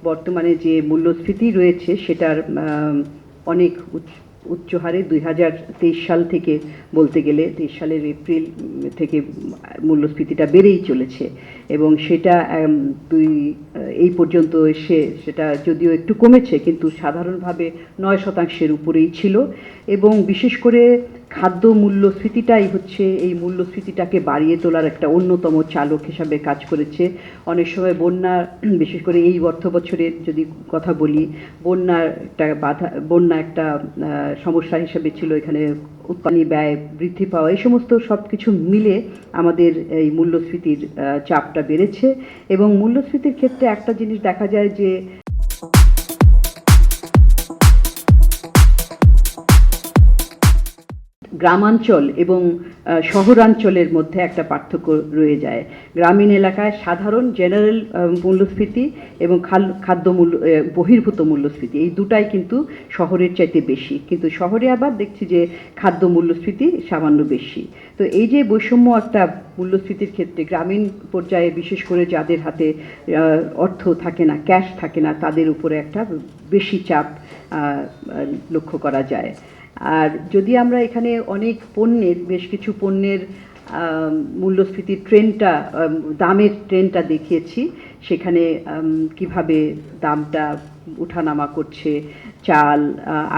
বর্তমানে যে মূল্যস্ফীতি রয়েছে সেটার অনেক উচ্চ হারে 2023 সাল থেকে বলতে গেলে 23 সালের এপ্রিল থেকে মূল্যস্ফীতিটা বেড়েই চলেছে এবং সেটা এই পর্যন্ত এসে সেটা যদিও একটু কমেছে কিন্তু সাধারণভাবে 9% উপরেই ছিল এবং বিশেষ করে খাদ্য মূল্যস্ফীতিটাই হচ্ছে এই মূল্যস্ফীতিটাকে বাড়িয়ে তোলার একটা অন্যতম চালক হিসাবে কাজ করেছে। অনেক সময় বন্যা, বিশেষ করে এই অর্থবছরের যদি কথা বলি, বন্যা একটা সমস্যা হিসেবে ছিল, এখানে উৎপাদনী ব্যয় বৃদ্ধি পাওয়া, এই সমস্ত সব কিছু মিলে আমাদের এই মূল্যস্ফীতির চাপটা বেড়েছে এবং মূল্যস্ফীতির ক্ষেত্রে একটা জিনিস দেখা যায় যে গ্রামাঞ্চল এবং শহরাঞ্চলের মধ্যে একটা পার্থক্য রয়ে যায়। গ্রামীণ এলাকায় সাধারণ জেনারেল মূল্যস্ফীতি এবং খাদ্য বহির্ভূত মূল্যস্ফীতি এই দুটাই কিন্তু শহরের চাইতে বেশি, কিন্তু শহরে আবার দেখছি যে খাদ্য মূল্যস্ফীতি সামান্য বেশি। তো এই যে বৈষম্য একটা মূল্যস্ফীতির ক্ষেত্রে গ্রামীণ পর্যায়ে বিশেষ করে যাদের হাতে অর্থ থাকে না, ক্যাশ থাকে না, তাদের উপরে একটা বেশি চাপ লক্ষ্য করা যায়। আর যদি আমরা এখানে অনেক পণ্যের, বেশ কিছু পণ্যের মূল্যস্ফীতির ট্রেন্ডটা, দামের ট্রেন্ডটা দেখিয়েছি, সেখানে কিভাবে দামটা ওঠানামা করছে, চাল,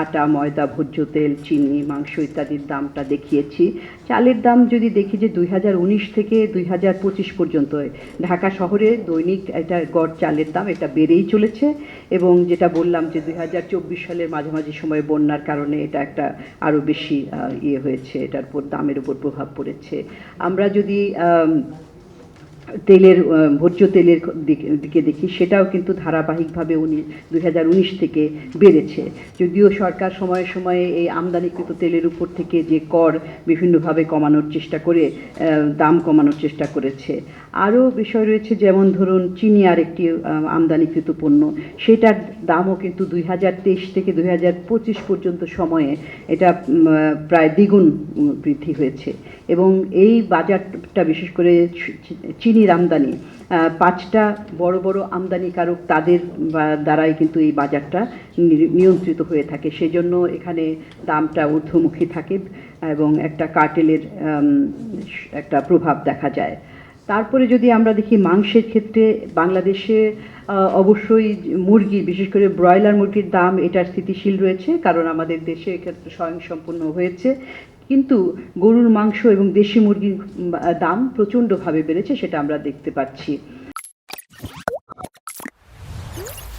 আটা, ময়দা, ভোজ্য তেল, চিনি, মাংস ইত্যাদির দামটা দেখিয়েছি। চালের দাম যদি দেখি যে 2019 থেকে 2025 পর্যন্ত ঢাকা শহরে দৈনিক এটা গড় চালের দাম এটা বেড়েই চলেছে এবং যেটা বললাম যে 2024 সালের মাঝামাঝি সময়ে বন্যার কারণে এটা একটা আরও বেশি হয়েছে, এটার উপর দামের উপর প্রভাব পড়েছে। আমরা যদি তেলের, ভোজ্য তেলের দিকে দেখি, সেটাও কিন্তু ধারাবাহিকভাবে 2019 থেকে বেড়েছে, যদিও সরকার সময়ে সময়ে এই আমদানিকৃত তেলের উপর থেকে যে কর বিভিন্নভাবে কমানোর চেষ্টা করে দাম কমানোর চেষ্টা করেছে। আরও বিষয় রয়েছে, যেমন ধরুন চিনি আরেকটি আমদানিকৃত পণ্য, সেটার দামও কিন্তু 2023 থেকে 2025 পর্যন্ত সময়ে এটা প্রায় দ্বিগুণ বৃদ্ধি হয়েছে এবং এই বাজারটা বিশেষ করে চিনির আমদানি, 5টা বড় বড় আমদানিকারক তাদের দ্বারাই কিন্তু এই বাজারটা নিয়ন্ত্রিত হয়ে থাকে, সেজন্য এখানে দামটা ঊর্ধ্বমুখী থাকে এবং একটা কার্টেলের একটা প্রভাব দেখা যায়। তারপরে যদি আমরা দেখি মাংসের ক্ষেত্রে বাংলাদেশে অবশ্যই মুরগি, বিশেষ করে ব্রয়লার মুরগির দাম এটা স্থিতিশীল রয়েছে, কারণ আমাদের দেশে এক্ষেত্রে স্বয়ংসম্পূর্ণ হয়েছে, কিন্তু গরুর মাংস এবং দেশি মুরগির দাম প্রচণ্ডভাবে বেড়েছে, সেটা আমরা দেখতে পাচ্ছি।